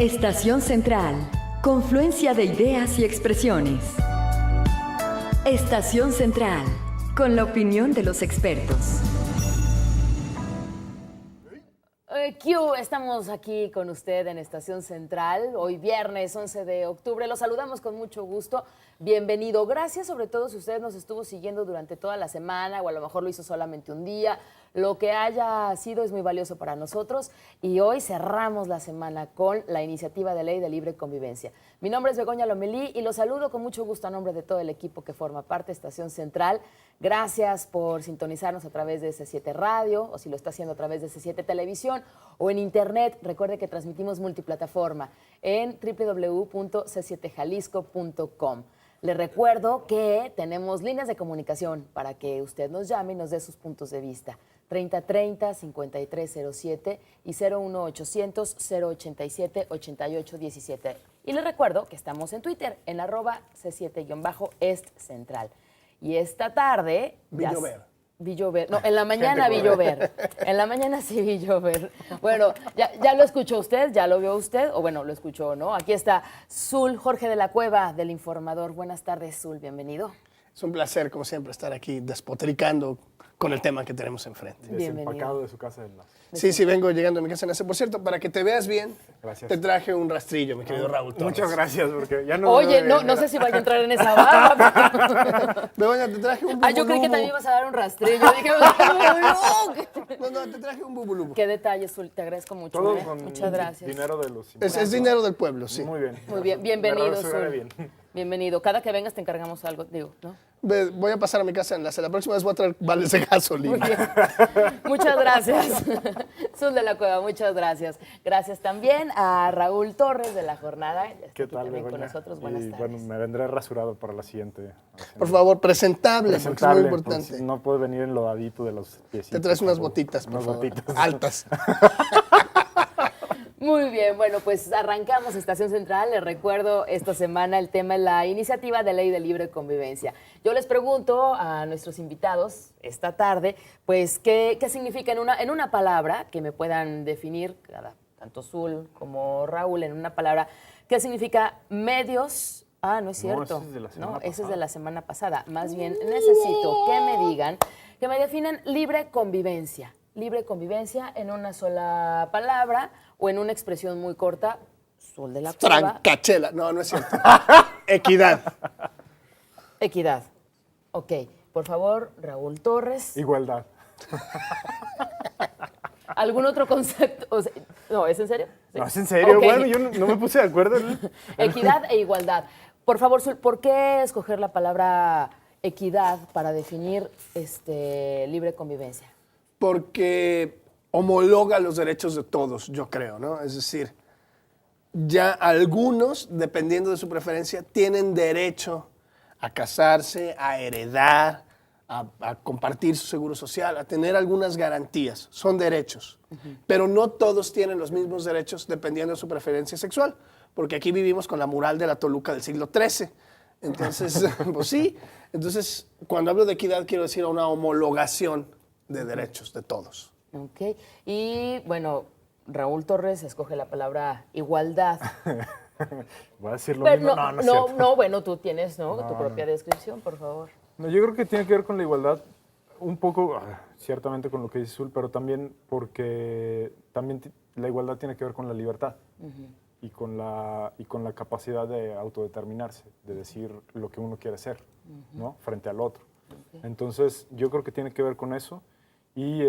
Estación Central, confluencia de ideas y expresiones. Estación Central, con la opinión de los expertos. Q, estamos aquí con usted en Estación Central, hoy viernes 11 de octubre. Los saludamos con mucho gusto. Bienvenido. Gracias sobre todo si usted nos estuvo siguiendo durante toda la semana o a lo mejor lo hizo solamente un día. Lo que haya sido es muy valioso para nosotros y hoy cerramos la semana con la iniciativa de ley de libre convivencia. Mi nombre es Begoña Lomelí y los saludo con mucho gusto a nombre de todo el equipo que forma parte de Estación Central. Gracias por sintonizarnos a través de C7 Radio o si lo está haciendo a través de C7 Televisión o en internet. Recuerde que transmitimos multiplataforma en www.c7jalisco.com. Le recuerdo que tenemos líneas de comunicación para que usted nos llame y nos dé sus puntos de vista. 3030-5307 y 01800-087-8817. Y le recuerdo que estamos en Twitter en @C7-EstCentral. Y esta tarde... Villover. No, en la mañana Villover. En la mañana sí Villover. Bueno, ya lo escuchó usted, ya lo vio usted, o bueno, lo escuchó, ¿no? Aquí está Zul Jorge de la Cueva, del Informador. Buenas tardes, Zul, bienvenido. Es un placer, como siempre, estar aquí despotricando con el tema que tenemos enfrente. Desempacado de su casa. Sí, vengo llegando a mi casa en ese. Por cierto, para que te veas bien, gracias. Te traje un rastrillo, mi querido Raúl Torres. Muchas gracias, porque ya no... Oye, no sé si vaya a entrar en esa barba. Begoña, te traje un bubulubu. Yo creí que también ibas a dar un rastrillo. Dije, no, te traje un bubulubu. Qué detalle, Zul, te agradezco mucho. Todo con muchas gracias. Dinero de los Es dinero del pueblo, sí. Muy bien. Muy bien, bienvenido, Zul. Bien. Bienvenido. Cada que vengas te encargamos algo, digo, ¿no? Voy a pasar a mi casa en la próxima vez voy a traer vales de gasolina. Muy bien. Muchas gracias. Zul de la Cueva, muchas gracias. Gracias también a Raúl Torres de La Jornada. ¿Qué tal, también con Begoña? nosotros. Buenas tardes. Bueno, me vendré rasurado para la siguiente. Por favor, presentable, porque es muy importante. Pues, no puede venir enlodadito de los piecitos. Te traes unas botitas, por favor. Botitas. Altas. Muy bien, bueno, pues arrancamos Estación Central. Les recuerdo, esta semana el tema es la iniciativa de ley de libre convivencia. Yo les pregunto a nuestros invitados esta tarde, pues, ¿qué significa en una palabra que me puedan definir, tanto Zul como Raúl, en una palabra, qué significa medios? No es cierto. No, ese es de la semana pasada. Ese es de la semana pasada. Más bien, necesito que me digan, que me definan libre convivencia. Libre convivencia en una sola palabra o en una expresión muy corta. Zul de la Cueva. Francachela. No es cierto. Equidad. Equidad. Ok. Por favor, Raúl Torres. Igualdad. ¿Algún otro concepto? O sea, no, ¿es en serio? Sí. No, es en serio. Okay. Bueno, yo no me puse de acuerdo. Equidad e igualdad. Por favor, Zul, ¿por qué escoger la palabra equidad para definir libre convivencia? Porque homologa los derechos de todos, yo creo, ¿no? Es decir, ya algunos, dependiendo de su preferencia, tienen derecho a casarse, a heredar, a compartir su seguro social, a tener algunas garantías. Son derechos. Pero no todos tienen los mismos derechos dependiendo de su preferencia sexual, porque aquí vivimos con la moral de la Toluca del siglo XIII. Entonces, pues sí. Entonces, cuando hablo de equidad, quiero decir una homologación de derechos de todos. Ok. Y, bueno, Raúl Torres escoge la palabra igualdad. Voy a decir lo Pero mismo. No es cierto. no, bueno, tú tienes, tu propia descripción, por favor. No, yo creo que tiene que ver con la igualdad, un poco, ciertamente con lo que dice Zul, pero también porque la igualdad tiene que ver con la libertad y con la capacidad de autodeterminarse, de decir lo que uno quiere ser, ¿no? Frente al otro. Entonces, yo creo que tiene que ver con eso y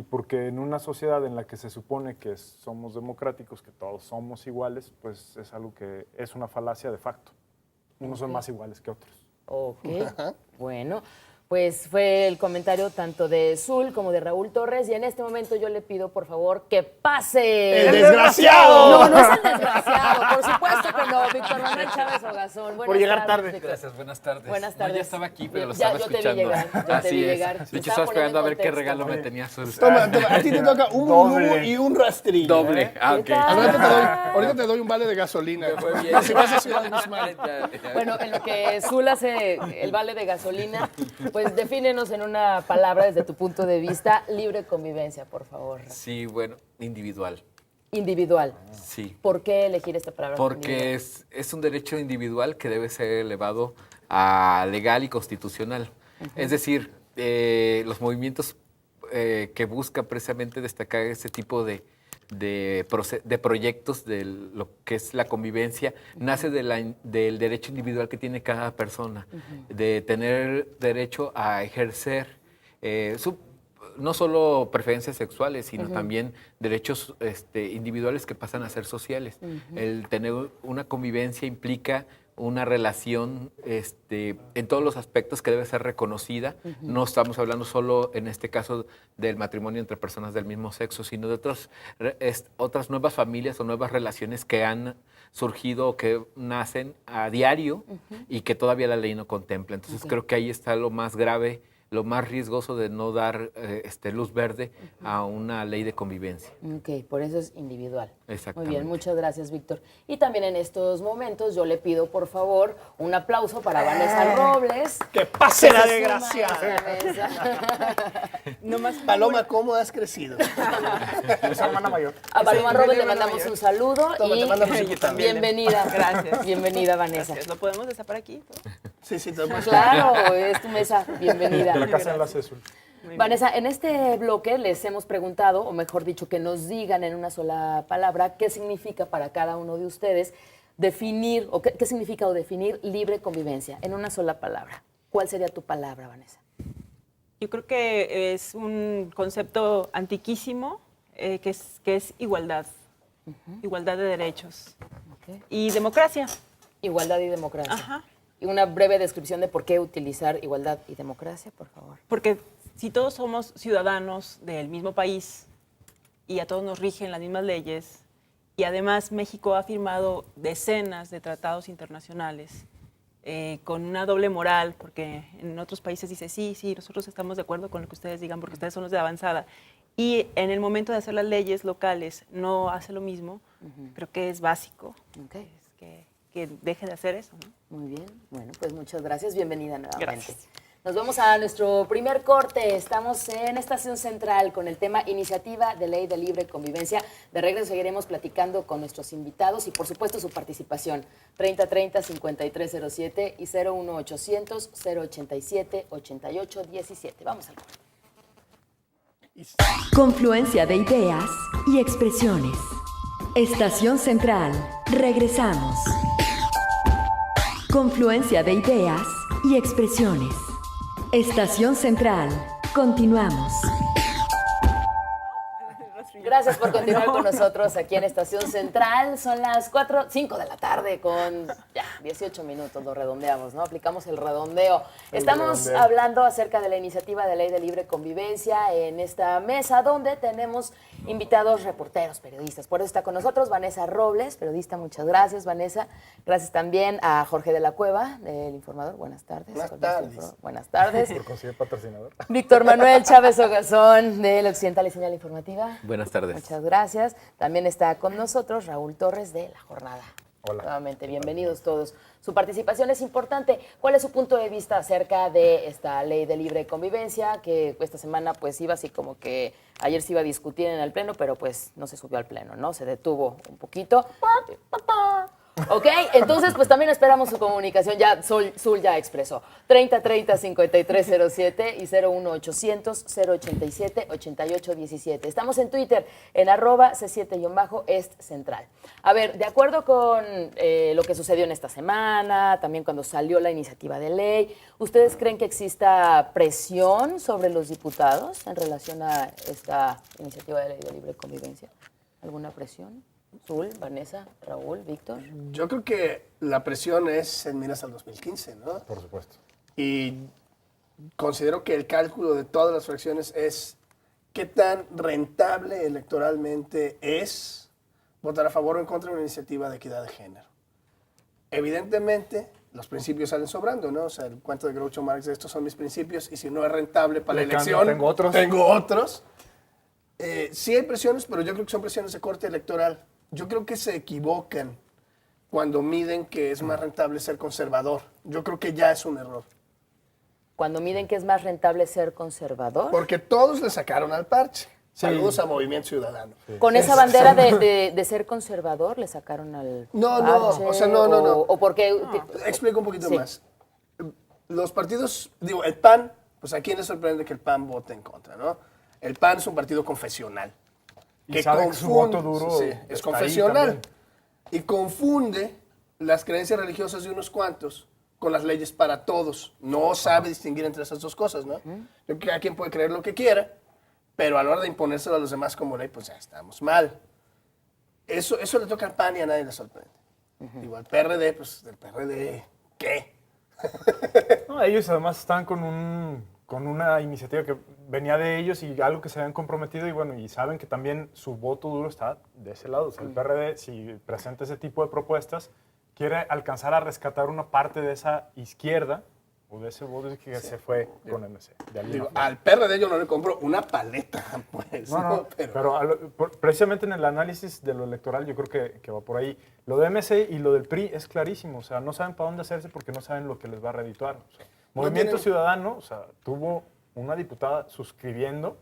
porque en una sociedad en la que se supone que somos democráticos, que todos somos iguales, pues es algo que es una falacia de facto. Unos son más iguales que otros. Ok, bueno, pues fue el comentario tanto de Zul como de Raúl Torres y en este momento yo le pido por favor que pase. ¡El desgraciado! No es el desgraciado, por supuesto que no, Víctor Manuel Chávez Ogazón. Por llegar tarde. Víctor. Gracias, buenas tardes. Buenas tardes. No, ya estaba aquí, pero lo Ya, estaba yo te vi escuchando. llegar, yo te vi llegar. De Se hecho, estaba estaba esperando a ver poniendo qué en regalo contexto. me tenía Zul. Toma, a ti te toca un bubulubu y un rastrillo. Doble. Ah, ok. ¿Qué tal? Ahorita te doy un vale de gasolina. Me fue bien. Si vas a Ciudad Guzmán. Bueno, en lo que Zul hace el vale de gasolina, pues defínenos en una palabra desde tu punto de vista, libre convivencia, por favor. Sí, bueno, individual. Individual. Sí. ¿Por qué elegir esta palabra? Porque es un derecho individual que debe ser elevado a legal y constitucional. Es decir, los movimientos que buscan precisamente destacar ese tipo de proyectos de lo que es la convivencia, nace del derecho individual que tiene cada persona, de tener derecho a ejercer no solo preferencias sexuales, sino también derechos individuales que pasan a ser sociales. El tener una convivencia implica una relación en todos los aspectos que debe ser reconocida. No estamos hablando solo, en este caso, del matrimonio entre personas del mismo sexo, sino de otras nuevas familias o nuevas relaciones que han surgido o que nacen a diario y que todavía la ley no contempla. Entonces creo que ahí está lo más grave, lo más riesgoso de no dar luz verde a una ley de convivencia. Ok, por eso es individual. Exactamente. Muy bien, muchas gracias, Víctor. Y también en estos momentos yo le pido, por favor, un aplauso para Vanessa Robles. ¡Que pase la que se desgraciada! suma a esta mesa. No más Paloma, ¿cómo has crecido? Es hermana mayor. A Paloma Sí, Robles le hermana mandamos mayor. un saludo Toma, y te mandamos aquí también. bienvenida. Gracias. Bienvenida, Vanessa. Gracias. ¿Lo podemos destapar aquí? Sí, sí, todo Claro, es tu mesa. Bienvenida. De la casa en la Césul. Muy bien. Vanessa, en este bloque les hemos preguntado, o mejor dicho, que nos digan en una sola palabra qué significa para cada uno de ustedes definir, o qué significa o definir libre convivencia, en una sola palabra. ¿Cuál sería tu palabra, Vanessa? Yo creo que es un concepto antiquísimo que es igualdad. Igualdad de derechos. Ok. Y democracia. Igualdad y democracia. Ajá. Y una breve descripción de por qué utilizar igualdad y democracia, por favor. Porque si todos somos ciudadanos del mismo país y a todos nos rigen las mismas leyes, y además México ha firmado decenas de tratados internacionales con una doble moral, porque en otros países dice, sí, nosotros estamos de acuerdo con lo que ustedes digan porque ustedes son los de avanzada. Y en el momento de hacer las leyes locales no hace lo mismo, creo que es básico Ok. que deje de hacer eso, ¿no? Muy bien. Bueno, pues muchas gracias. Bienvenida nuevamente. Gracias. Nos vamos a nuestro primer corte. Estamos en Estación Central con el tema Iniciativa de Ley de Libre Convivencia. De regreso seguiremos platicando con nuestros invitados y, por supuesto, su participación. 3030-5307 y 01800-087-8817. Vamos al corte. Confluencia de ideas y expresiones. Estación Central. Regresamos. Confluencia de ideas y expresiones. Estación Central. Continuamos. Gracias por continuar con nosotros aquí en Estación Central. Son las 5 de la tarde con ya 18 minutos, lo redondeamos, ¿no? Aplicamos el redondeo. Estamos hablando acerca de la iniciativa de ley de libre convivencia en esta mesa donde tenemos invitados reporteros, periodistas. Por eso está con nosotros Vanessa Robles, periodista. Muchas gracias, Vanessa. Gracias también a Jorge de la Cueva, del Informador. Buenas tardes. Buenas tardes. Buenas tardes. Por conseguir patrocinador. Víctor Manuel Chávez Ogazón, del Occidental y Señal Informativa. Buenas tardes. Muchas gracias. También está con nosotros Raúl Torres de La Jornada. Hola. Nuevamente, bienvenidos todos. Su participación es importante. ¿Cuál es su punto de vista acerca de esta ley de libre convivencia que esta semana pues iba así como que ayer se iba a discutir en el Pleno, pero pues no se subió al Pleno, ¿no? Se detuvo un poquito. Ok, entonces pues también esperamos su comunicación. Ya Zul ya expresó. 3030-5307 y 01800-087-8817. Estamos en Twitter en @C7-Est Central. A ver, de acuerdo con lo que sucedió en esta semana, también cuando salió la iniciativa de ley, ¿ustedes creen que exista presión sobre los diputados en relación a esta iniciativa de ley de libre convivencia? ¿Alguna presión? Zul, Vanessa, Raúl, Víctor. Yo creo que la presión es en miras al 2015, ¿no? Por supuesto. Y considero que el cálculo de todas las fracciones es qué tan rentable electoralmente es votar a favor o en contra de una iniciativa de equidad de género. Evidentemente, los principios salen sobrando, ¿no? O sea, el cuento de Groucho Marx de estos son mis principios y si no es rentable para la Le cambio, elección, tengo otros. Sí hay presiones, pero yo creo que son presiones de corte electoral. Yo creo que se equivocan cuando miden que es más rentable ser conservador. Yo creo que ya es un error. Cuando miden que es más rentable ser conservador. Porque todos le sacaron al parche. Saludos a Movimiento Ciudadano. Con esa bandera de ser conservador le sacaron al No, parche, o sea, no. ¿O por qué? Explico un poquito Sí. más. Los partidos, digo, el PAN, pues a quién le sorprende que el PAN vote en contra, ¿no? El PAN es un partido confesional. Y sabe que su voto duro sí, está es ahí confesional. también. Y confunde las creencias religiosas de unos cuantos con las leyes para todos. No sabe distinguir entre esas dos cosas, ¿no? Yo creo que cada quien puede creer lo que quiera, pero a la hora de imponérselo a los demás como ley, pues ya estamos mal. Eso le toca al PAN y a nadie le sorprende. Digo, al PRD, pues del PRD, ¿qué? No, ellos además están con una iniciativa que venía de ellos y algo que se habían comprometido y bueno, y saben que también su voto duro está de ese lado. O sea, el PRD, si presenta ese tipo de propuestas, quiere alcanzar a rescatar una parte de esa izquierda o de ese voto que se fue con MC. De Digo, al PRD yo no le compro una paleta, pues. No, pero precisamente en el análisis de lo electoral yo creo que va por ahí. Lo de MC y lo del PRI es clarísimo, o sea, no saben para dónde hacerse porque no saben lo que les va a redituar. O sea, Movimiento tienen- Ciudadano, o sea, tuvo una diputada suscribiendo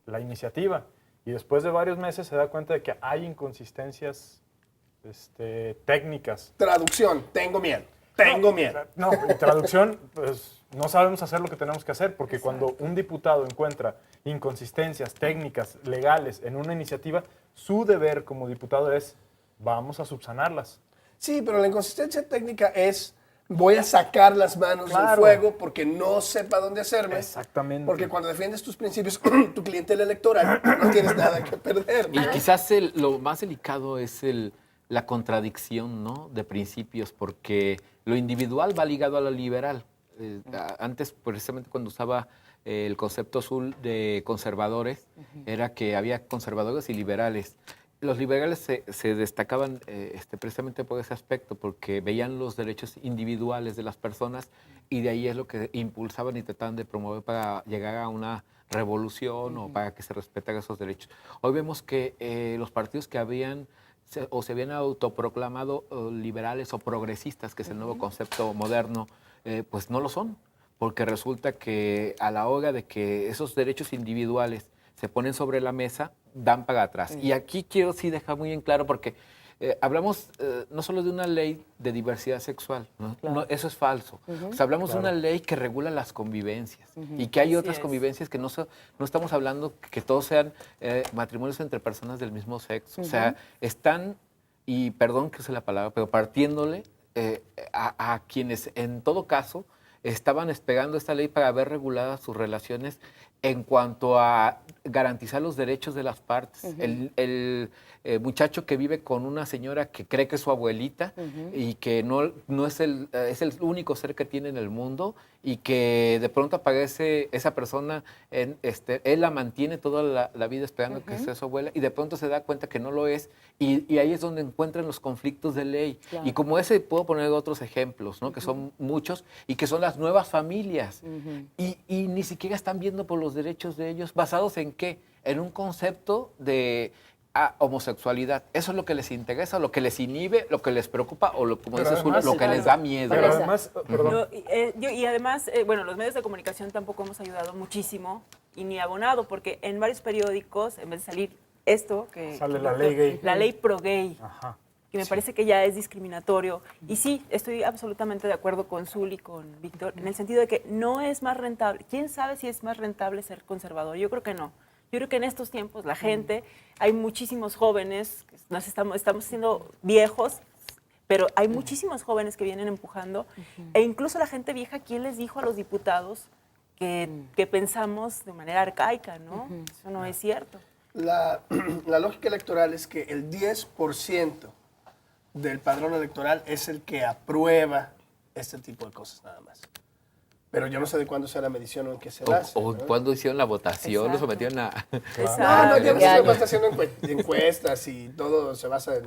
la iniciativa y después de varios meses se da cuenta de que hay inconsistencias técnicas. Traducción, tengo miedo. No, en traducción, pues no sabemos hacer lo que tenemos que hacer, porque cuando un diputado encuentra inconsistencias técnicas, legales en una iniciativa, su deber como diputado es, vamos a subsanarlas. Sí, pero la inconsistencia técnica es, voy a sacar las manos del Claro. fuego porque no sepa dónde hacerme. Exactamente. Porque cuando defiendes tus principios, tu clientela electoral, no tienes nada que perder. Y quizás lo más delicado es la contradicción, ¿no?, de principios, porque lo individual va ligado a lo liberal. Antes, precisamente cuando usaba el concepto azul de conservadores, era que había conservadores y liberales. Los liberales se destacaban precisamente por ese aspecto, porque veían los derechos individuales de las personas y de ahí es lo que impulsaban y trataban de promover para llegar a una revolución o para que se respetaran esos derechos. Hoy vemos que los partidos que se habían autoproclamado liberales o progresistas, que es el nuevo concepto moderno, pues no lo son, porque resulta que a la hora de que esos derechos individuales se ponen sobre la mesa, dan para atrás. Y aquí quiero sí dejar muy en claro, porque hablamos no solo de una ley de diversidad sexual, ¿no? No, eso es falso. O sea, hablamos de una ley que regula las convivencias y que hay Así otras es. convivencias que no estamos hablando que todos sean matrimonios entre personas del mismo sexo. O sea, están, y perdón que use la palabra, pero partiéndole a quienes en todo caso estaban esperando esta ley para ver reguladas sus relaciones en cuanto a garantizar los derechos de las partes. El muchacho que vive con una señora que cree que es su abuelita y que no es el único ser que tiene en el mundo y que de pronto aparece esa persona, él la mantiene toda la vida esperando que sea su abuela y de pronto se da cuenta que no lo es y ahí es donde encuentran los conflictos de ley. Claro. Y como ese puedo poner otros ejemplos, ¿no? Que son muchos y que son las nuevas familias y ni siquiera están viendo por los derechos de ellos, ¿basados en qué? En un concepto de homosexualidad. Eso es lo que les interesa, lo que les inhibe, lo que les preocupa o como Pero dices, además- lo que les da miedo. Pero Vanessa. además, perdón, Y además, bueno, los medios de comunicación tampoco hemos ayudado muchísimo y ni abonado, porque en varios periódicos, en vez de salir esto, que Sale la ley gay. La ley pro gay, Ajá. que me parece que ya es discriminatorio. Y sí, estoy absolutamente de acuerdo con Zul y con Víctor, en el sentido de que no es más rentable. ¿Quién sabe si es más rentable ser conservador? Yo creo que no. Yo creo que en estos tiempos la gente, hay muchísimos jóvenes, estamos siendo viejos, pero hay muchísimos jóvenes que vienen empujando, e incluso la gente vieja, ¿quién les dijo a los diputados que pensamos de manera arcaica, ¿no? Eso no es cierto. La lógica electoral es que el 10% del padrón electoral es el que aprueba este tipo de cosas nada más. Pero yo no sé de cuándo sea la medición o en qué se hace. O ¿no? cuando hicieron la votación, lo Exacto. sometieron a... No, yo no sé años. cómo está haciendo encuestas y todo se basa en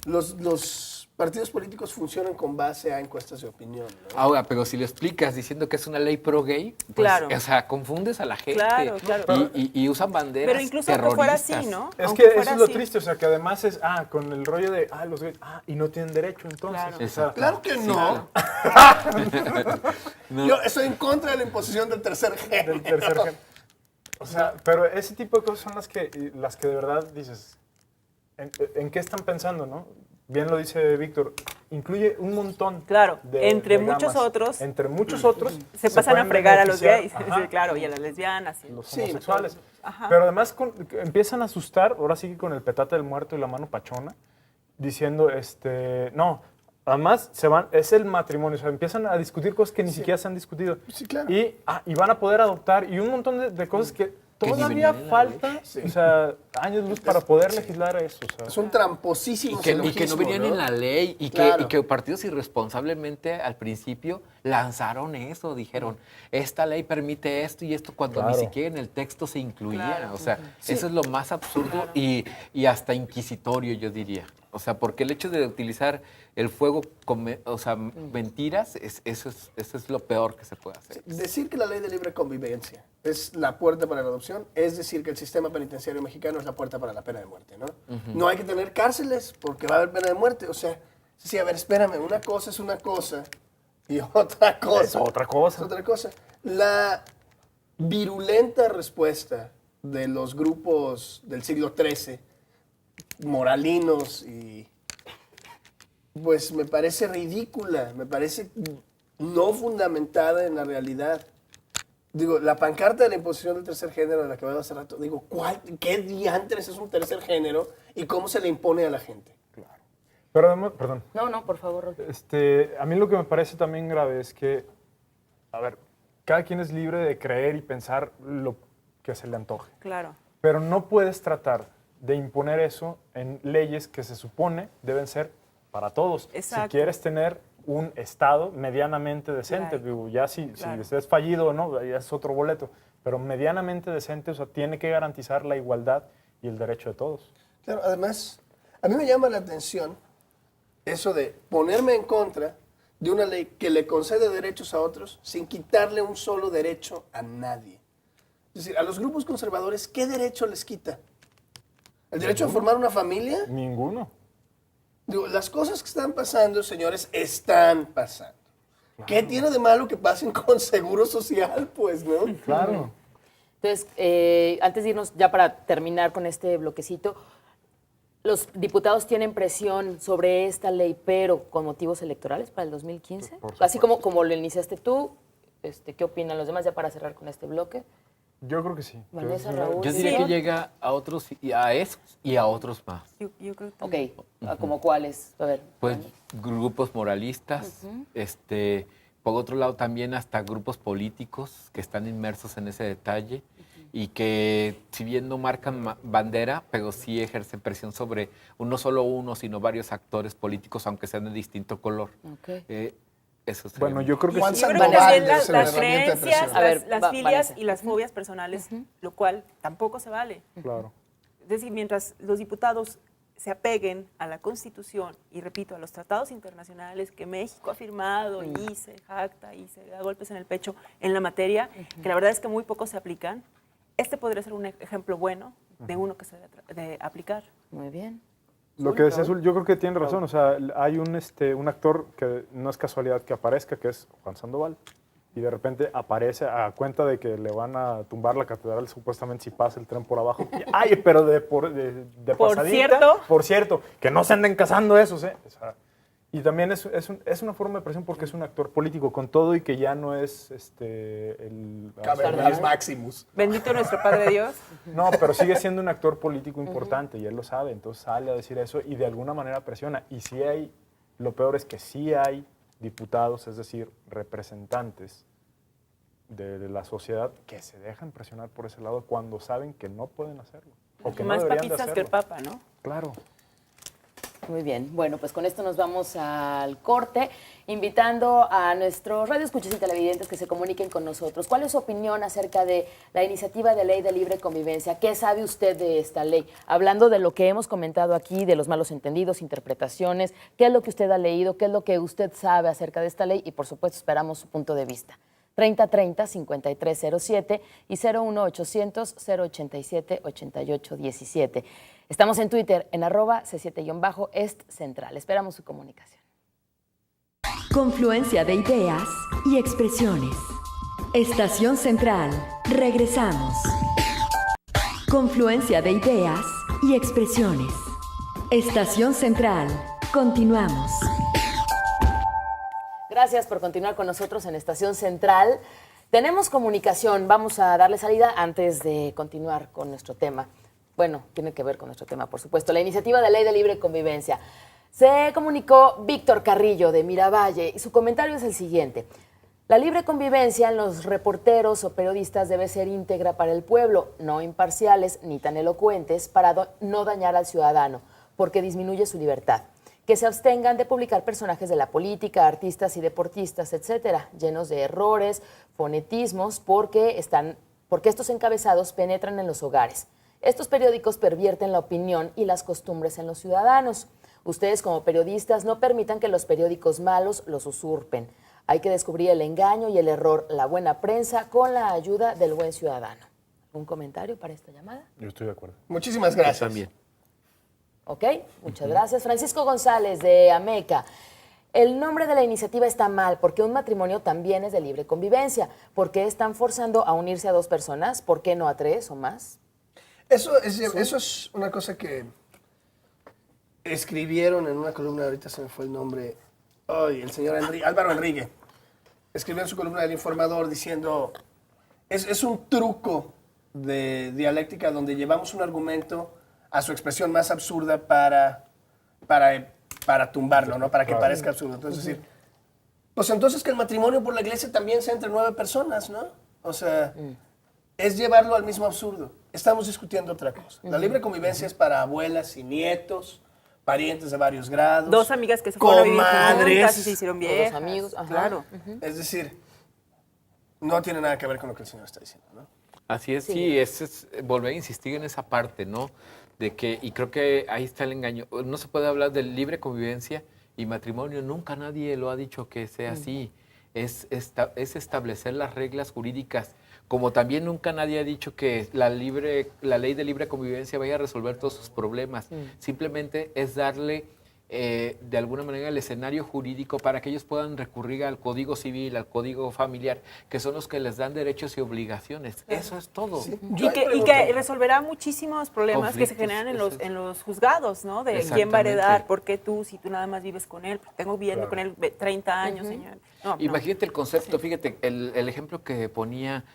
los partidos políticos funcionan con base a encuestas de opinión, ¿no? Ahora, pero si lo explicas diciendo que es una ley pro gay, pues, Claro. o sea, confundes a la gente. Claro. Y usan banderas Pero incluso aunque fuera así, terroristas. ¿no? Es Aunque que fuera eso es lo así. triste, o sea, que además es, con el rollo de, los gays, y no tienen derecho entonces. Claro. O sea, Claro que no. Yo estoy en contra de la imposición del tercer género. del tercer género. O sea, pero ese tipo de cosas son las que de verdad dices, ¿en qué están pensando, no? Bien lo dice Víctor, incluye un montón. Claro, de entre gamas. muchos otros. Entre muchos otros. Se pasan a pueden fregar a los beneficiar, gays, ajá, sí, claro, y a las lesbianas. Y los Sí, homosexuales. Ajá. Pero además empiezan a asustar, ahora sí que con el petate del muerto y la mano pachona, diciendo, no, además es el matrimonio, o sea, empiezan a discutir cosas que ni siquiera se han discutido. Sí, claro. Y van a poder adoptar y un montón de cosas que ni todavía venían en la falta, o sea, años luz para poder legislar eso. O sea. Es un tramposísimo Y que no silogismo, venían en la ley y Claro. que partidos irresponsablemente al principio lanzaron eso, dijeron, esta ley permite esto y esto cuando ni Claro. siquiera en el texto se incluía. Claro. O sea, eso es lo más absurdo y hasta inquisitorio, yo diría. O sea, porque el hecho de utilizar el fuego con mentiras, eso es lo peor que se puede hacer. Decir que la ley de libre convivencia es la puerta para la adopción es decir que el sistema penitenciario mexicano es la puerta para la pena de muerte, ¿no? No hay que tener cárceles porque va a haber pena de muerte. O sea, sí, a ver, espérame, una cosa es una cosa y otra cosa Es otra cosa. es otra cosa. La virulenta respuesta de los grupos del siglo XIII, moralinos y pues me parece ridícula, me parece no fundamentada en la realidad. Digo, la pancarta de la imposición del tercer género de la que hablaba hace rato, digo, ¿qué diantres es un tercer género y cómo se le impone a la gente? Pero además, perdón, No, por favor, Raúl. a mí lo que me parece también grave es que, a ver, cada quien es libre de creer y pensar lo que se le antoje. Claro. Pero no puedes tratar de imponer eso en leyes que se supone deben ser para todos. Exacto. Si quieres tener un Estado medianamente decente, Claro. digo, ya si Claro. es fallido o no, ya es otro boleto, pero medianamente decente, o sea, tiene que garantizar la igualdad y el derecho de todos. Claro, además, a mí me llama la atención eso de ponerme en contra de una ley que le concede derechos a otros sin quitarle un solo derecho a nadie. Es decir, a los grupos conservadores, ¿qué derecho les quita? ¿El derecho a formar una familia? Ninguno. Digo, las cosas que están pasando, señores, están pasando. ¿Qué tiene de malo que pasen con seguro social? Pues, ¿no? Claro. Entonces, antes de irnos ya para terminar con este bloquecito, los diputados tienen presión sobre esta ley, pero con motivos electorales para el 2015. Por Así supuesto. como lo iniciaste tú, ¿qué opinan los demás ya para cerrar con este bloque? Yo creo que sí. Vanessa, Raúl. Yo diría Sí. que llega a otros, y a esos y a otros más. Yo creo que Ok, ¿como cuáles? A ver. Pues grupos moralistas, por otro lado también hasta grupos políticos que están inmersos en ese detalle y que si bien no marcan bandera, pero sí ejercen presión sobre no solo uno, sino varios actores políticos, aunque sean de distinto color. Ok. Eso sería Bueno, yo creo que Juan sí. Yo creo que Sandoval también debe ser una las herramienta de creencias, presión. A ver, las filias Vanessa. y las fobias personales, lo cual tampoco se vale. Claro. Es decir, mientras los diputados se apeguen a la Constitución y, repito, a los tratados internacionales que México ha firmado y se jacta y se da golpes en el pecho en la materia, que la verdad es que muy pocos se aplican, este podría ser un ejemplo bueno de uno que se debe de aplicar. Muy bien. Lo que decía Azul, yo creo que tiene razón. O sea, hay un actor que no es casualidad que aparezca, que es Juan Sandoval. Y de repente aparece a cuenta de que le van a tumbar la catedral supuestamente si pasa el tren por abajo. Ay, pero de pasadita. cierto. Por cierto, que no se anden casando esos, ¿eh? O sea, y también es una forma de presión porque es un actor político con todo y que ya no es el... Cavernas Maximus. Bendito nuestro Padre Dios. No, pero sigue siendo un actor político importante y él lo sabe, entonces sale a decir eso y de alguna manera presiona. Y sí hay, lo peor es que sí hay diputados, es decir, representantes de la sociedad que se dejan presionar por ese lado cuando saben que no pueden hacerlo. O que no Más deberían de papistas que el hacerlo. Papa, ¿no? Claro. Muy bien, bueno, pues con esto nos vamos al corte, invitando a nuestros radioescuchas y televidentes que se comuniquen con nosotros. ¿Cuál es su opinión acerca de la iniciativa de ley de libre convivencia? ¿Qué sabe usted de esta ley? Hablando de lo que hemos comentado aquí, de los malos entendidos, interpretaciones, ¿qué es lo que usted ha leído? ¿Qué es lo que usted sabe acerca de esta ley? Y por supuesto esperamos su punto de vista. 3030-5307 y 01800-087-8817. Estamos en Twitter en @C7-Est Central. Esperamos su comunicación. Confluencia de ideas y expresiones. Estación Central. Regresamos. Confluencia de ideas y expresiones. Estación Central. Continuamos. Gracias por continuar con nosotros en Estación Central. Tenemos comunicación, vamos a darle salida antes de continuar con nuestro tema. Bueno, tiene que ver con nuestro tema, por supuesto. La iniciativa de ley de libre convivencia. Se comunicó Víctor Carrillo de Miravalle y su comentario es el siguiente. La libre convivencia en los reporteros o periodistas debe ser íntegra para el pueblo, no imparciales ni tan elocuentes para no dañar al ciudadano, porque disminuye su libertad. Que se abstengan de publicar personajes de la política, artistas y deportistas, etcétera, llenos de errores, fonetismos, porque estos encabezados penetran en los hogares. Estos periódicos pervierten la opinión y las costumbres en los ciudadanos. Ustedes como periodistas no permitan que los periódicos malos los usurpen. Hay que descubrir el engaño y el error, la buena prensa, con la ayuda del buen ciudadano. ¿Un comentario para esta llamada? Yo estoy de acuerdo. Muchísimas gracias. Yo también. Ok, muchas gracias. Francisco González, de Ameca. El nombre de la iniciativa está mal porque un matrimonio también es de libre convivencia. ¿Por qué están forzando a unirse a 2 personas? ¿Por qué no a 3 o más? Eso es una cosa que escribieron en una columna, ahorita se me fue el nombre, el señor Álvaro Enrique. Escribió en su columna del Informador diciendo, es un truco de dialéctica donde llevamos un argumento a su expresión más absurda para tumbarlo, ¿no? Para que parezca absurdo. Entonces, decir, pues entonces que el matrimonio por la iglesia también sea entre 9 personas, ¿no? O sea, es llevarlo al mismo absurdo. Estamos discutiendo otra cosa. La libre convivencia es para abuelas y nietos, parientes de varios grados. 2 amigas que se fueron a vivir comadres, juntas y se hicieron viejas. amigos, ajá. Claro. Es decir, no tiene nada que ver con lo que el señor está diciendo, ¿no? Así es, sí, es volver a insistir en esa parte, ¿no? De que, y creo que ahí está el engaño. No se puede hablar de libre convivencia y matrimonio. Nunca nadie lo ha dicho que sea así. Es establecer las reglas jurídicas. Como también nunca nadie ha dicho que la ley de libre convivencia vaya a resolver todos sus problemas. Simplemente es darle de alguna manera el escenario jurídico para que ellos puedan recurrir al Código Civil, al Código Familiar, que son los que les dan derechos y obligaciones. Eso es todo. Sí. Y que resolverá muchísimos problemas que se generan en los juzgados, ¿no? De quién va a heredar, Exactamente. por qué tú, si tú nada más vives con él, pues tengo viviendo con él 30 años, señor. No, Imagínate el concepto, fíjate, el ejemplo que ponía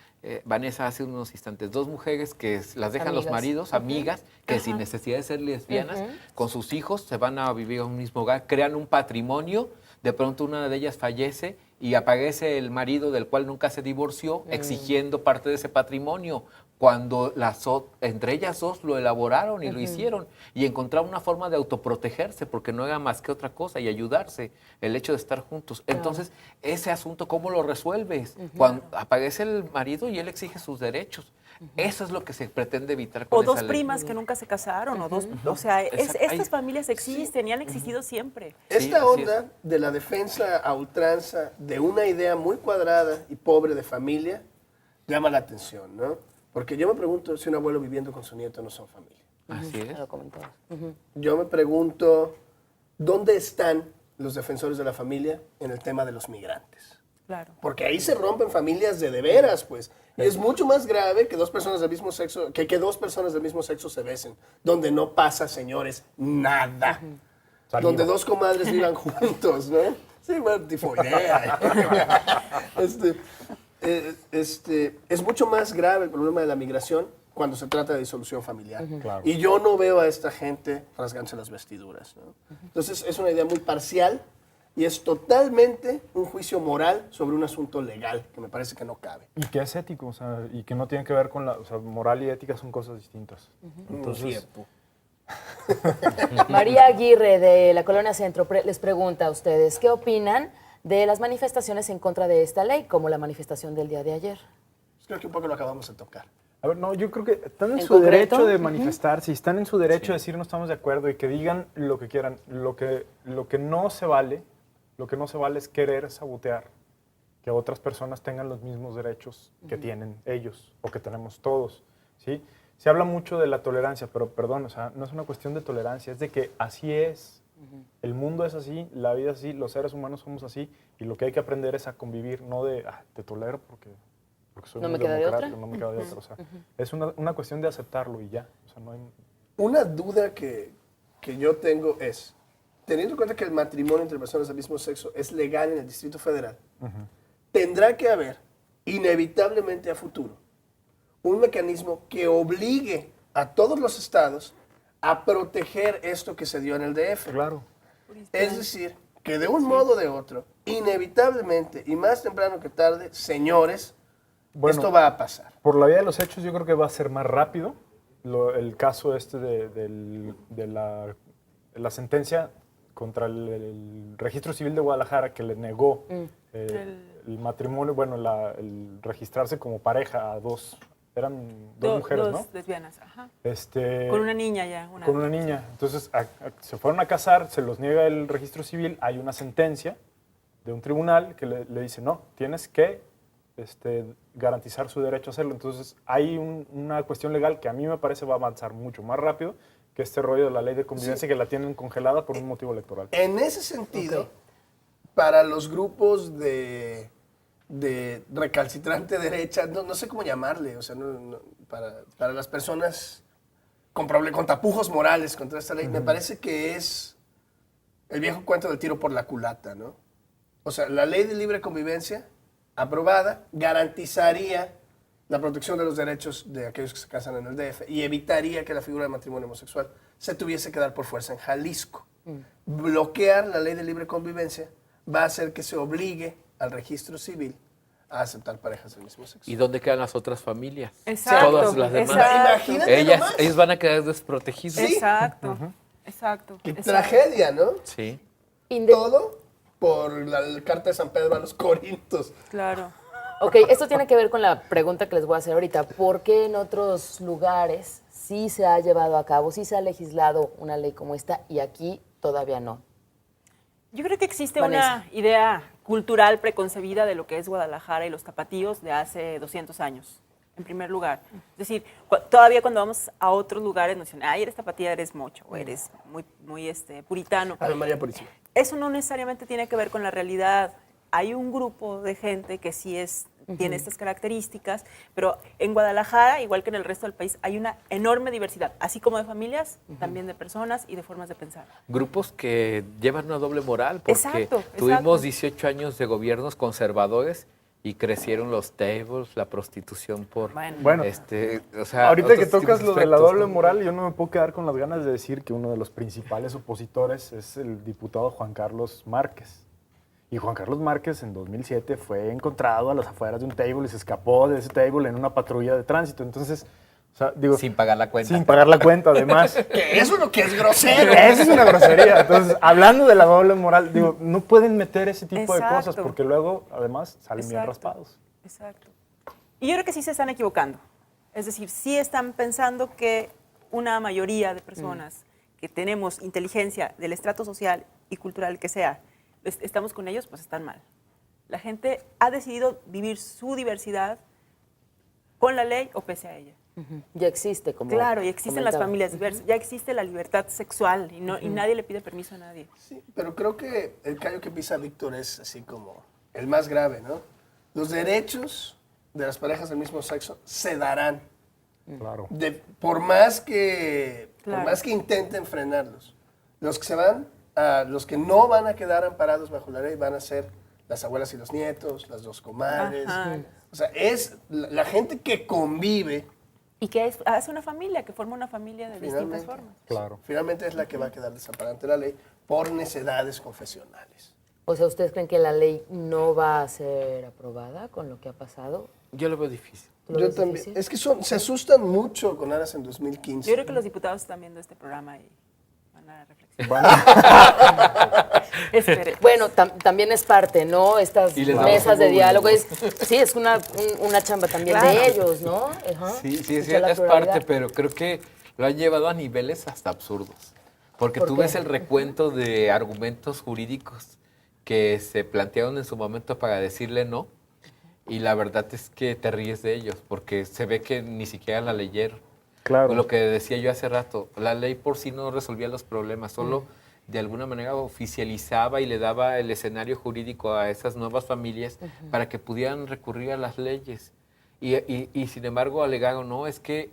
Vanessa hace unos instantes. 2 mujeres que las dejan los Amigas. maridos, amigas, que sin necesidad de ser lesbianas, con sus hijos se van a vivir a un mismo hogar, crean un patrimonio, de pronto una de ellas fallece y aparece el marido del cual nunca se divorció exigiendo parte de ese patrimonio, cuando entre ellas 2 lo elaboraron y lo hicieron y encontraron una forma de autoprotegerse porque no era más que otra cosa y ayudarse, el hecho de estar juntos. Entonces, ese asunto, ¿cómo lo resuelves? Cuando aparece el marido y él exige sus derechos. Eso es lo que se pretende evitar con O esa 2 ley. primas que nunca se casaron, o sea, Exacto. estas familias existen y han existido siempre. Esta así onda de la defensa a ultranza de una idea muy cuadrada y pobre de familia llama la atención, ¿no? Porque yo me pregunto si un abuelo viviendo con su nieto no son familia. Así es. Lo comentaba. Yo me pregunto, ¿dónde están los defensores de la familia en el tema de los migrantes? Claro. Porque ahí se rompen familias de veras, pues. Y es mucho más grave que 2 personas del mismo sexo, que 2 personas del mismo sexo se besen, donde no pasa, señores, nada. Donde 2 comadres vivan juntos, ¿no? Sí, bueno, tifoidea. Es mucho más grave el problema de la migración cuando se trata de disolución familiar. Claro. Y yo no veo a esta gente rasgándose las vestiduras, ¿no? Entonces, es una idea muy parcial y es totalmente un juicio moral sobre un asunto legal que me parece que no cabe. Y que es ético, o sea, y que no tiene que ver con la... O sea, moral y ética son cosas distintas. Entonces, María Aguirre, de la Colonia Centro, les pregunta a ustedes, ¿qué opinan de las manifestaciones en contra de esta ley, como la manifestación del día de ayer? Creo que un poco lo acabamos de tocar. a ver, no, yo creo que están en ¿En su concreto? derecho de manifestarse, y están en su derecho de decir no estamos de acuerdo y que digan lo que quieran. Lo que no se vale, es querer sabotear que otras personas tengan los mismos derechos que tienen ellos o que tenemos todos, ¿sí? Se habla mucho de la tolerancia, pero perdón, o sea, no es una cuestión de tolerancia, es de que así es. El mundo es así, la vida es así, los seres humanos somos así, y lo que hay que aprender es a convivir, no de, te tolero porque porque soy No muy me queda de otra. democrático, no me queda de otra. O sea, es una cuestión de aceptarlo y ya. O sea, no hay... Una duda que yo tengo es, teniendo en cuenta que el matrimonio entre personas del mismo sexo es legal en el Distrito Federal, tendrá que haber, inevitablemente a futuro, un mecanismo que obligue a todos los estados a proteger esto que se dio en el DF. Claro. Es decir, que de un modo o de otro, inevitablemente, y más temprano que tarde, señores, Bueno, esto va a pasar. Por la vía de los hechos, yo creo que va a ser más rápido. El caso este de la sentencia contra el Registro Civil de Guadalajara, que le negó el matrimonio, bueno, el registrarse como pareja a eran dos mujeres, ¿no? Dos lesbianas, ajá. Este, Con una niña ya. con una niña. Entonces, se fueron a casar, se los niega el registro civil, hay una sentencia de un tribunal que le dice, no, tienes que garantizar su derecho a hacerlo. Entonces, hay una cuestión legal que a mí me parece va a avanzar mucho más rápido que este rollo de la ley de convivencia que la tienen congelada por un motivo electoral. En ese sentido, para los grupos de recalcitrante derecha, no sé cómo llamarle, o sea, para las personas con tapujos morales contra esta ley, me parece que es el viejo cuento del tiro por la culata, ¿no? O sea, la ley de libre convivencia aprobada garantizaría la protección de los derechos de aquellos que se casan en el DF y evitaría que la figura de matrimonio homosexual se tuviese que dar por fuerza en Jalisco. Bloquear la ley de libre convivencia va a hacer que se obligue al registro civil a aceptar parejas del mismo sexo. ¿Y dónde quedan las otras familias? Exacto, Todas las demás. exacto. Imagínate nomás. Ellos van a quedar desprotegidos. Sí. Exacto, exacto. Qué exacto. tragedia, ¿no? Sí. Todo por la carta de San Pedro a los Corintios. Claro. Ok, esto tiene que ver con la pregunta que les voy a hacer ahorita. ¿Por qué en otros lugares sí se ha llevado a cabo, sí se ha legislado una ley como esta y aquí todavía no? Yo creo que existe Vanessa. una idea cultural preconcebida de lo que es Guadalajara y los tapatíos de hace 200 años, en primer lugar. Es decir, todavía cuando vamos a otros lugares nos dicen, ay, eres tapatía, eres mocho, o eres muy puritano. Ave María Purísima. Eso no necesariamente tiene que ver con la realidad. Hay un grupo de gente que sí tiene estas características, pero en Guadalajara, igual que en el resto del país, hay una enorme diversidad, así como de familias, también de personas y de formas de pensar. Grupos que llevan una doble moral, porque Exacto, tuvimos exacto. 18 años de gobiernos conservadores y crecieron los tables, la prostitución por... Bueno, o sea, ahorita que otros tocas tipos lo de la aspectos, doble ¿no? moral, yo no me puedo quedar con las ganas de decir que uno de los principales opositores es el diputado Juan Carlos Márquez. Y Juan Carlos Márquez en 2007 fue encontrado a las afueras de un table y se escapó de ese table en una patrulla de tránsito. Entonces, o sea, digo, Sin pagar la cuenta. sin pagar la cuenta, además. Que eso es lo que es grosero. Esa es una grosería. Entonces, hablando de la doble moral, digo, no pueden meter ese tipo de Exacto. cosas porque luego, además, salen bien Exacto. raspados. Exacto. Y yo creo que sí se están equivocando. Es decir, sí están pensando que una mayoría de personas que tenemos inteligencia del estrato social y cultural que sea, estamos con ellos, pues están mal. La gente ha decidido vivir su diversidad con la ley o pese a ella. Ya existe, como Claro, y existen las comentaba. familias diversas, ya existe la libertad sexual y nadie le pide permiso a nadie. Sí, pero creo que el callo que pisa Víctor es así como el más grave, ¿no? Los derechos de las parejas del mismo sexo se darán. Claro. Por más que Claro. intenten frenarlos. Los que se van, los que no van a quedar amparados bajo la ley van a ser las abuelas y los nietos, las dos comadres. Ajá. O sea, es la gente que convive, Y que hace una familia, que forma una familia de distintas Finalmente. formas. Claro. finalmente es la que va a quedar desamparada ante la ley por necedades confesionales. O sea, ¿ustedes creen que la ley no va a ser aprobada con lo que ha pasado? Yo lo veo difícil. ¿Tú lo Yo ves también. difícil? Es que se asustan mucho con Aras en 2015. Yo creo que los diputados están viendo este programa y van a reflexionar. Espere. Bueno, también es parte, ¿no? Estas Y les damos mesas un de Google. diálogo. Sí, es una chamba también Claro. de ellos, ¿no? Ajá. Sí, Escuchar la es pluralidad. parte, pero creo que lo han llevado a niveles hasta absurdos. Porque ¿Por tú qué? ves el recuento de argumentos jurídicos que se plantearon en su momento para decirle no, y la verdad es que te ríes de ellos, porque se ve que ni siquiera la leyeron. Claro. Lo que decía yo hace rato, la ley por sí no resolvía los problemas, solo de alguna manera oficializaba y le daba el escenario jurídico a esas nuevas familias para que pudieran recurrir a las leyes. Y sin embargo alegaron, no, es que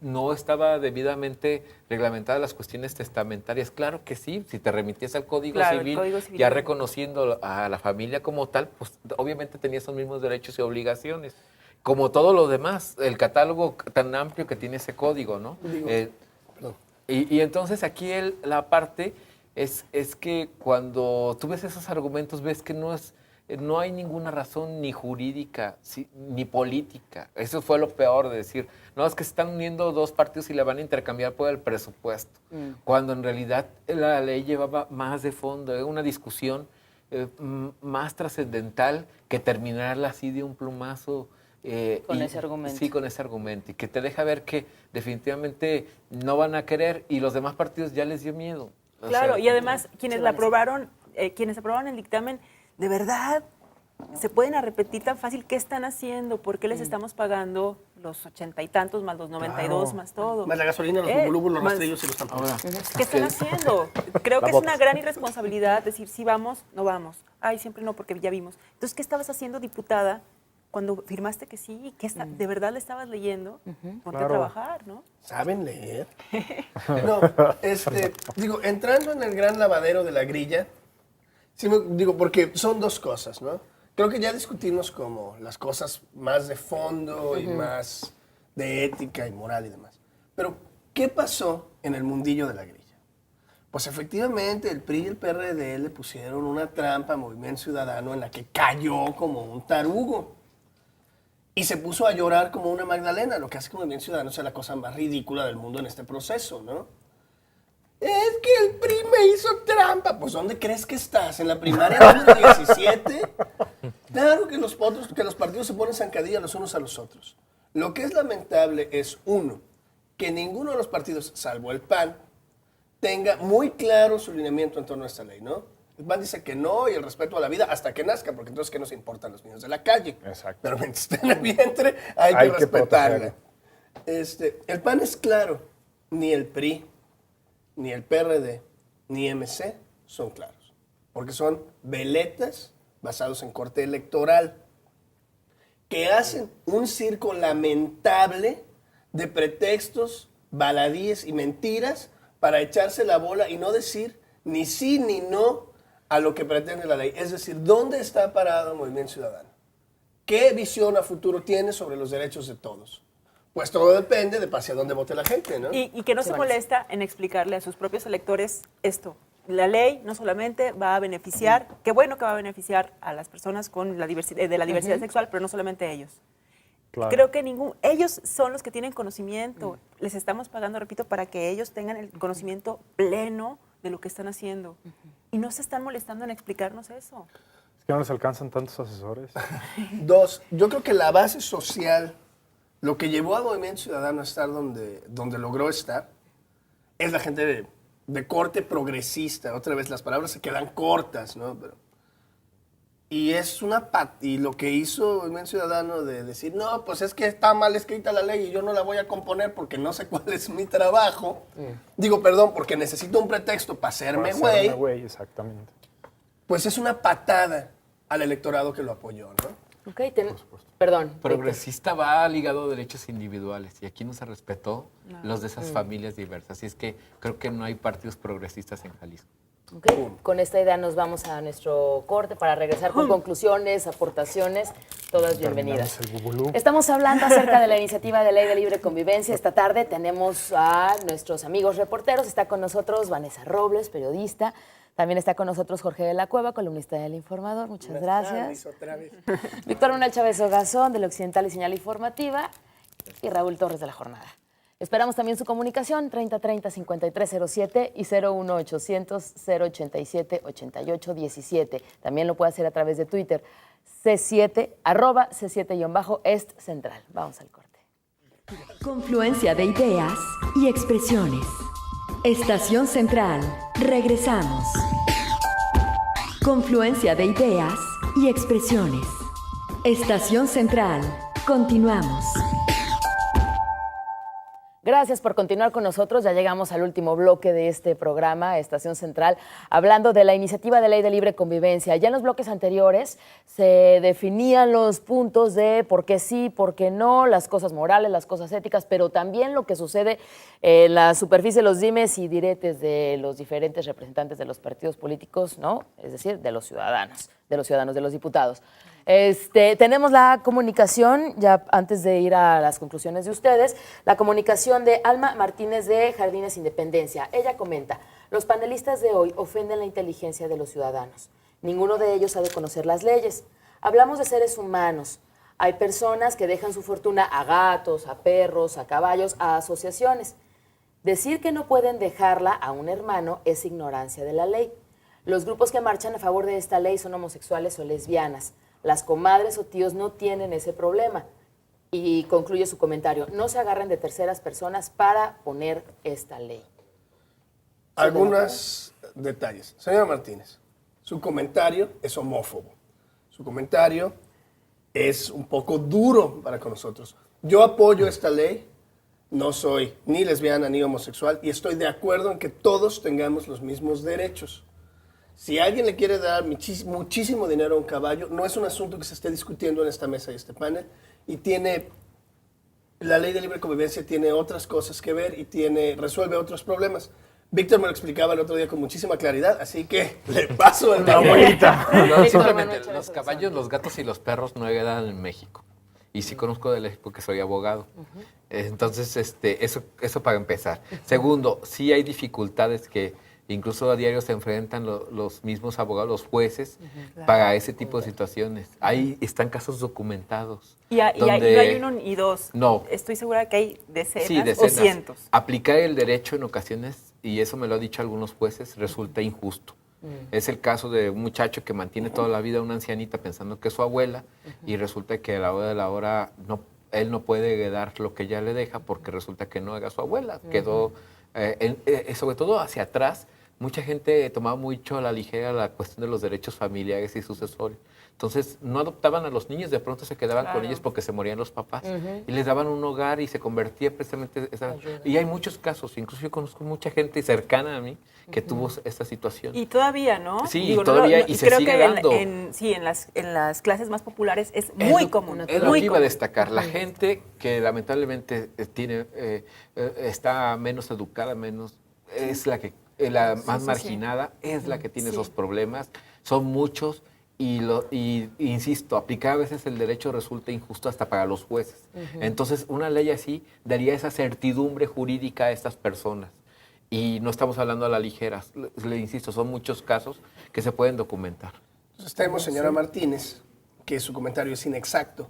no estaba debidamente reglamentada las cuestiones testamentarias. Claro que sí, si te remitías al Código Civil, ya reconociendo a la familia como tal, pues obviamente tenía esos mismos derechos y obligaciones. Como todo lo demás, el catálogo tan amplio que tiene ese código, ¿no? Y entonces aquí la parte es que cuando tú ves esos argumentos, ves que no hay ninguna razón ni jurídica ni política. Eso fue lo peor de decir, no, es que se están uniendo dos partidos y le van a intercambiar por el presupuesto. Cuando en realidad la ley llevaba más de fondo, una discusión más trascendental que terminarla así de un plumazo. Con ese argumento. Sí, con ese argumento. Y que te deja ver que definitivamente no van a querer y los demás partidos ya les dio miedo. Claro, y además quienes aprobaron el dictamen, de verdad, se pueden repetir tan fácil qué están haciendo, por qué les estamos pagando los 80 y tantos más los 92 más todo. Más la gasolina, los bubulubos, los rastrillos y los tampones. ¿Qué están haciendo? Creo que es una gran irresponsabilidad decir, sí vamos, no vamos. Ay, siempre no, porque ya vimos. Entonces, ¿qué estabas haciendo, diputada, cuando firmaste que sí? ¿De verdad le estabas leyendo? Ponte a trabajar, ¿no? ¿Saben leer? No, digo, entrando en el gran lavadero de la grilla, sí, digo, porque son dos cosas, ¿no? Creo que ya discutimos como las cosas más de fondo y más de ética y moral y demás. Pero, ¿qué pasó en el mundillo de la grilla? Pues efectivamente el PRI y el PRD le pusieron una trampa a Movimiento Ciudadano en la que cayó como un tarugo. Y se puso a llorar como una Magdalena, lo que hace que Movimiento Ciudadano sea la cosa más ridícula del mundo en este proceso, ¿no? Es que el PRI me hizo trampa. Pues, ¿dónde crees que estás? ¿En la primaria número 17? Claro que los partidos se ponen zancadilla los unos a los otros. Lo que es lamentable es, uno, que ninguno de los partidos, salvo el PAN, tenga muy claro su lineamiento en torno a esta ley, ¿no? El PAN dice que no y el respeto a la vida hasta que nazca, porque entonces ¿qué nos importan los niños de la calle? Exacto. Pero mientras esté en el vientre hay que respetarla. El PAN es claro, ni el PRI, ni el PRD, ni MC son claros, porque son veletas basados en corte electoral que hacen un circo lamentable de pretextos, baladíes y mentiras para echarse la bola y no decir ni sí ni no a lo que pretende la ley. Es decir, ¿dónde está parado el Movimiento Ciudadano? ¿Qué visión a futuro tiene sobre los derechos de todos? Pues todo depende de hacia dónde vote la gente, ¿no? Y que no se molesta en explicarle a sus propios electores esto. La ley no solamente va a beneficiar, qué bueno que va a beneficiar a las personas con la diversidad sexual, pero no solamente ellos. Claro. Creo que ellos son los que tienen conocimiento. Les estamos pagando, repito, para que ellos tengan el conocimiento pleno de lo que están haciendo. Y no se están molestando en explicarnos eso. Es que no les alcanzan tantos asesores. Dos, yo creo que la base social, lo que llevó al Movimiento Ciudadano a estar donde logró estar, es la gente de corte progresista. Otra vez, las palabras se quedan cortas, ¿no? Y es y lo que hizo el Movimiento Ciudadano de decir, no, pues es que está mal escrita la ley y yo no la voy a componer porque no sé cuál es mi trabajo. Digo, perdón, porque necesito un pretexto para hacerme güey. Exactamente. Pues es una patada al electorado que lo apoyó, ¿no? Ok, perdón. Progresista va ligado a derechos individuales y aquí no se respetó los de esas familias diversas. Y es que creo que no hay partidos progresistas en Jalisco. Okay. Con esta idea nos vamos a nuestro corte para regresar con conclusiones, aportaciones, todas bienvenidas. Estamos hablando acerca de la iniciativa de ley de libre convivencia. Esta tarde tenemos a nuestros amigos reporteros. Está con nosotros Vanessa Robles, periodista. También está con nosotros Jorge de la Cueva, columnista del Informador. Muchas gracias. Víctor Manuel Chávez Ogazón, del Occidental y Señal Informativa. Y Raúl Torres, de La Jornada. Esperamos también su comunicación, 3030-5307 y 01800-087-8817. También lo puede hacer a través de Twitter, C7, @C7-Est Central. Vamos al corte. Confluencia de ideas y expresiones. Estación Central. Regresamos. Confluencia de ideas y expresiones. Estación Central. Continuamos. Gracias por continuar con nosotros. Ya llegamos al último bloque de este programa, Estación Central, hablando de la iniciativa de ley de libre convivencia. Ya en los bloques anteriores se definían los puntos de por qué sí, por qué no, las cosas morales, las cosas éticas, pero también lo que sucede en la superficie, los dimes y diretes de los diferentes representantes de los partidos políticos, ¿no? Es decir, de los ciudadanos, de los diputados. Tenemos la comunicación, ya antes de ir a las conclusiones de ustedes, la comunicación de Alma Martínez de Jardines Independencia. Ella comenta, los panelistas de hoy ofenden la inteligencia de los ciudadanos. Ninguno de ellos ha de conocer las leyes. Hablamos de seres humanos. Hay personas que dejan su fortuna a gatos, a perros, a caballos, a asociaciones. Decir que no pueden dejarla a un hermano es ignorancia de la ley. Los grupos que marchan a favor de esta ley son homosexuales o lesbianas. Las comadres o tíos no tienen ese problema. Y concluye su comentario, no se agarren de terceras personas para poner esta ley. Algunos detalles. Señora Martínez, su comentario es homófobo. Su comentario es un poco duro para con nosotros. Yo apoyo esta ley, no soy ni lesbiana ni homosexual y estoy de acuerdo en que todos tengamos los mismos derechos. Si alguien le quiere dar muchísimo dinero a un caballo, no es un asunto que se esté discutiendo en esta mesa y este panel, y la ley de libre convivencia tiene otras cosas que ver y resuelve otros problemas. Víctor me lo explicaba el otro día con muchísima claridad, así que le paso el abuelita. No, simplemente los caballos, los gatos y los perros no heredan en México. Y sí conozco de ley porque soy abogado. Entonces, eso para empezar. Segundo, sí hay dificultades que incluso a diario se enfrentan los mismos abogados, los jueces, para ese tipo de situaciones. Ahí están casos documentados. Y no hay uno y dos. No. Estoy segura que hay decenas, Sí, decenas. o cientos. Aplicar el derecho en ocasiones, y eso me lo han dicho algunos jueces, resulta injusto. Es el caso de un muchacho que mantiene toda la vida a una ancianita pensando que es su abuela y resulta que a la hora de la hora él no puede heredar lo que ella le deja porque resulta que no era su abuela. Quedó, sobre todo hacia atrás, mucha gente tomaba mucho a la ligera la cuestión de los derechos familiares y sucesorios. Entonces, no adoptaban a los niños, de pronto se quedaban con ellos porque se morían los papás. Y les daban un hogar y se convertía precisamente... Y hay muchos casos, incluso yo conozco mucha gente cercana a mí que tuvo esta situación. Y todavía, ¿no? Sí, todavía, y se creo sigue que dando. En las clases más populares es muy común. Es lo que iba a destacar. La gente que lamentablemente está menos educada, es la más marginada, es la que tiene esos problemas. Son muchos. Y insisto, aplicar a veces el derecho resulta injusto hasta para los jueces. Entonces, una ley así daría esa certidumbre jurídica a estas personas. Y no estamos hablando a la ligera. Le insisto, son muchos casos que se pueden documentar. Entonces tenemos, señora Martínez, que su comentario es inexacto.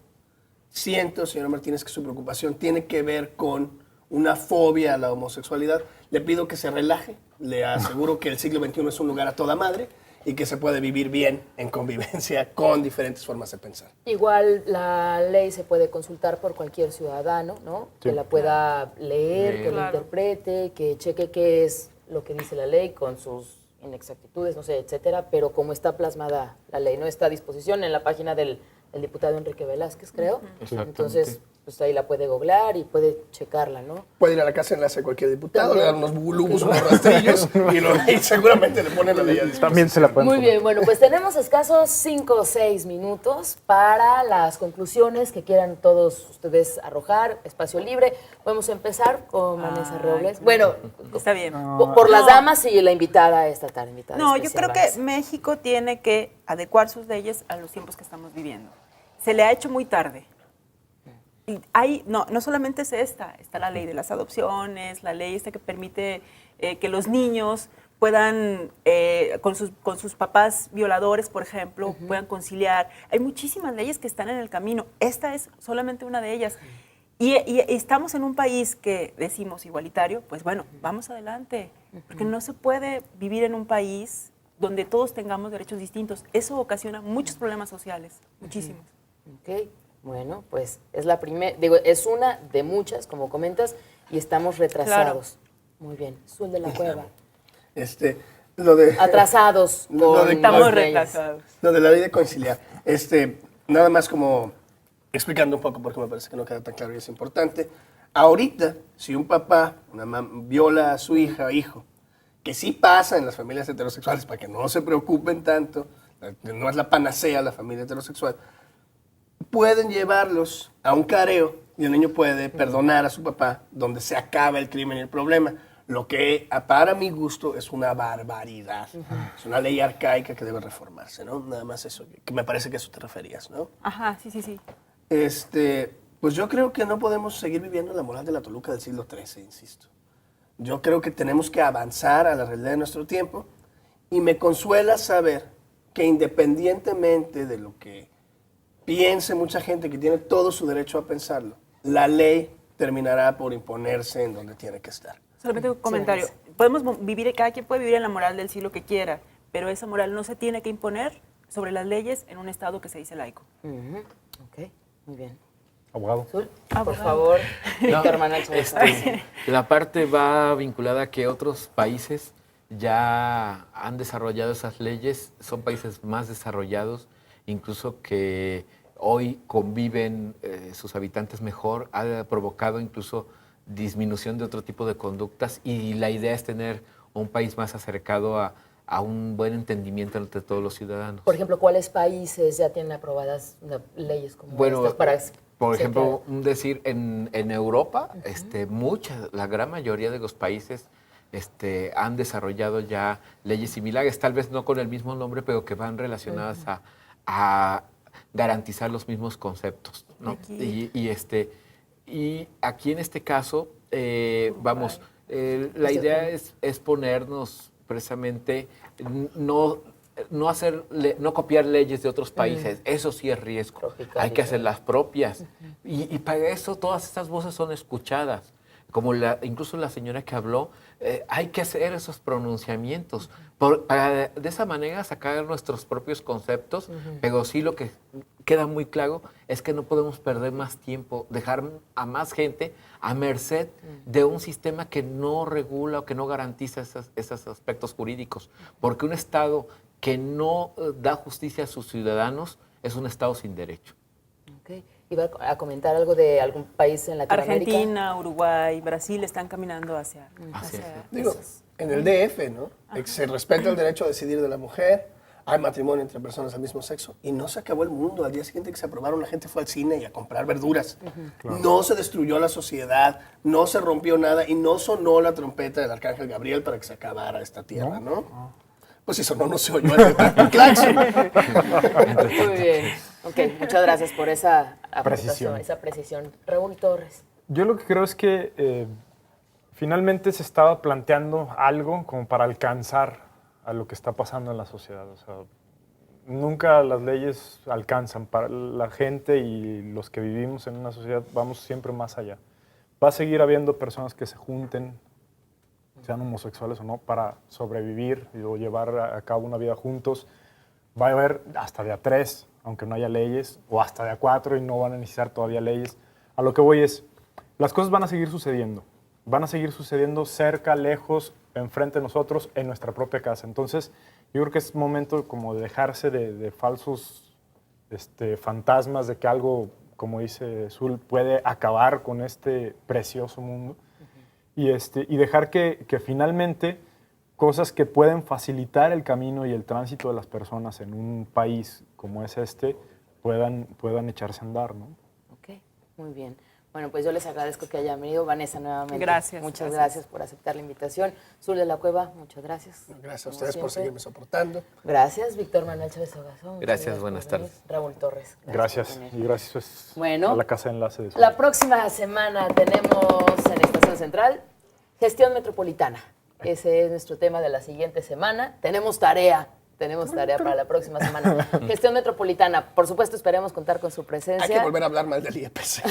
Siento, señora Martínez, que su preocupación tiene que ver con una fobia a la homosexualidad. Le pido que se relaje. Le aseguro que el siglo XXI es un lugar a toda madre y que se puede vivir bien en convivencia con diferentes formas de pensar. Igual la ley se puede consultar por cualquier ciudadano, ¿no? Sí. Que la pueda leer, que la interprete, que cheque qué es lo que dice la ley con sus inexactitudes, no sé, etcétera, pero como está plasmada la ley, no está a disposición en la página del diputado Enrique Velázquez, creo. Entonces, pues ahí la puede googlear y puede checarla, ¿no? Puede ir a la casa de enlace de cualquier diputado, le dan unos bulubos, unos rastrillos y seguramente le ponen la ley a disposición. También se la pueden Muy bien, bueno, pues tenemos escasos 5 o 6 minutos para las conclusiones que quieran todos ustedes arrojar, espacio libre. Podemos empezar con Vanessa Robles. Bueno, está bien. Por las damas y la invitada esta tarde. No, yo creo que México tiene que adecuar sus leyes a los tiempos que estamos viviendo. Se le ha hecho muy tarde. No solamente es está la ley de las adopciones, la ley que permite que los niños puedan, con sus papás violadores, por ejemplo, puedan conciliar. Hay muchísimas leyes que están en el camino. Esta es solamente una de ellas. Y estamos en un país que decimos igualitario, pues bueno, vamos adelante. Porque no se puede vivir en un país donde todos tengamos derechos distintos. Eso ocasiona muchos problemas sociales, muchísimos. Ok. Bueno, pues es es una de muchas, como comentas, y estamos retrasados. Claro. Muy bien. Sul de la Cueva. Atrasados. Estamos retrasados. Lo de la ley de conciliar. Nada más como explicando un poco porque me parece que no queda tan claro y es importante. ahorita, si un papá, una viola a su hija o hijo, que sí pasa en las familias heterosexuales, para que no se preocupen tanto, no es la panacea la familia heterosexual, pueden llevarlos a un careo y el niño puede perdonar a su papá, donde se acaba el crimen y el problema. Lo que, para mi gusto, es una barbaridad. Es una ley arcaica que debe reformarse, ¿no? Nada más eso, que me parece que a eso te referías, ¿no? Ajá, sí. Pues yo creo que no podemos seguir viviendo la moral de la Toluca del siglo XIII, insisto. Yo creo que tenemos que avanzar a la realidad de nuestro tiempo y me consuela saber que independientemente de lo que piense mucha gente que tiene todo su derecho a pensarlo, la ley terminará por imponerse en donde tiene que estar. Solamente un comentario. Podemos vivir, cada quien puede vivir en la moral del siglo que quiera, pero esa moral no se tiene que imponer sobre las leyes en un Estado que se dice laico. Ok, muy bien. Abogado. Zul, por favor, Víctor Manuel. La parte va vinculada a que otros países ya han desarrollado esas leyes, son países más desarrollados, incluso que hoy conviven sus habitantes mejor, ha provocado incluso disminución de otro tipo de conductas y la idea es tener un país más acercado a un buen entendimiento entre todos los ciudadanos. Por ejemplo, ¿cuáles países ya tienen aprobadas leyes como estas para... Por ejemplo, decir, en Europa, la gran mayoría de los países han desarrollado ya leyes similares, tal vez no con el mismo nombre, pero que van relacionadas a garantizar los mismos conceptos, ¿no? Y aquí en este caso, la idea es ponernos precisamente, no copiar leyes de otros países, eso sí es riesgo. Hay que hacer las propias. Y para eso todas estas voces son escuchadas. Como incluso la señora que habló, hay que hacer esos pronunciamientos para de esa manera sacar nuestros propios conceptos, pero sí lo que queda muy claro es que no podemos perder más tiempo, dejar a más gente a merced de un sistema que no regula o que no garantiza esos aspectos jurídicos, porque un Estado que no da justicia a sus ciudadanos es un Estado sin derecho. Okay. ¿Iba a comentar algo de algún país en Latinoamérica? Argentina, Uruguay, Brasil están caminando hacia Digo, en el DF, ¿no? Se respeta el derecho a decidir de la mujer, hay matrimonio entre personas del mismo sexo y no se acabó el mundo. Al día siguiente que se aprobaron, la gente fue al cine y a comprar verduras. Claro. No se destruyó la sociedad, no se rompió nada y no sonó la trompeta del arcángel Gabriel para que se acabara esta tierra, ¿no? Pues si sonó, no se oyó el claxon. Muy bien. Ok, muchas gracias por esa precisión. Raúl Torres. Yo lo que creo es que finalmente se estaba planteando algo como para alcanzar a lo que está pasando en la sociedad. O sea, nunca las leyes alcanzan. Para la gente y los que vivimos en una sociedad vamos siempre más allá. Va a seguir habiendo personas que se junten, sean homosexuales o no, para sobrevivir o llevar a cabo una vida juntos. Va a haber hasta de a 3, aunque no haya leyes, o hasta de a 4 y no van a necesitar todavía leyes. A lo que voy es, las cosas van a seguir sucediendo. Van a seguir sucediendo cerca, lejos, enfrente de nosotros, en nuestra propia casa. Entonces, yo creo que es momento como de dejarse de falsos fantasmas de que algo, como dice Zul, puede acabar con este precioso mundo. Y dejar que finalmente cosas que pueden facilitar el camino y el tránsito de las personas en un país como es puedan echarse a andar, ¿no? Ok, muy bien. Bueno, pues yo les agradezco que hayan venido. Vanessa, nuevamente. Gracias. Muchas gracias por aceptar la invitación. Zul de la Cueva, muchas gracias. Gracias a ustedes por seguirme soportando. Gracias, Víctor Manuel Chávez Ogazón. Gracias, buenas tardes. Raúl Torres. Gracias. Y gracias a la Casa de Enlace de Zul. La próxima semana tenemos en Estación Central Gestión Metropolitana. Ese es nuestro tema de la siguiente semana. Tenemos tarea para la próxima semana. Gestión Metropolitana. Por supuesto, esperemos contar con su presencia. Hay que volver a hablar mal del IEPC.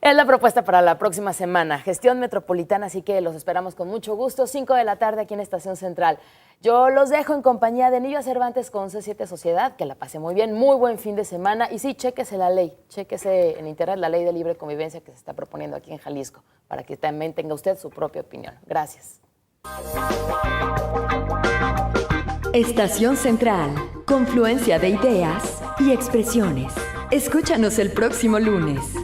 Es la propuesta para la próxima semana. Gestión Metropolitana, así que los esperamos con mucho gusto. 5 de la tarde aquí en Estación Central. Yo los dejo en compañía de Niño Cervantes con C7 Sociedad. Que la pase muy bien. Muy buen fin de semana. Y sí, chéquese la ley. Chéquese en internet la ley de libre convivencia que se está proponiendo aquí en Jalisco. Para que también tenga usted su propia opinión. Gracias. Estación Central, confluencia de ideas y expresiones. Escúchanos el próximo lunes.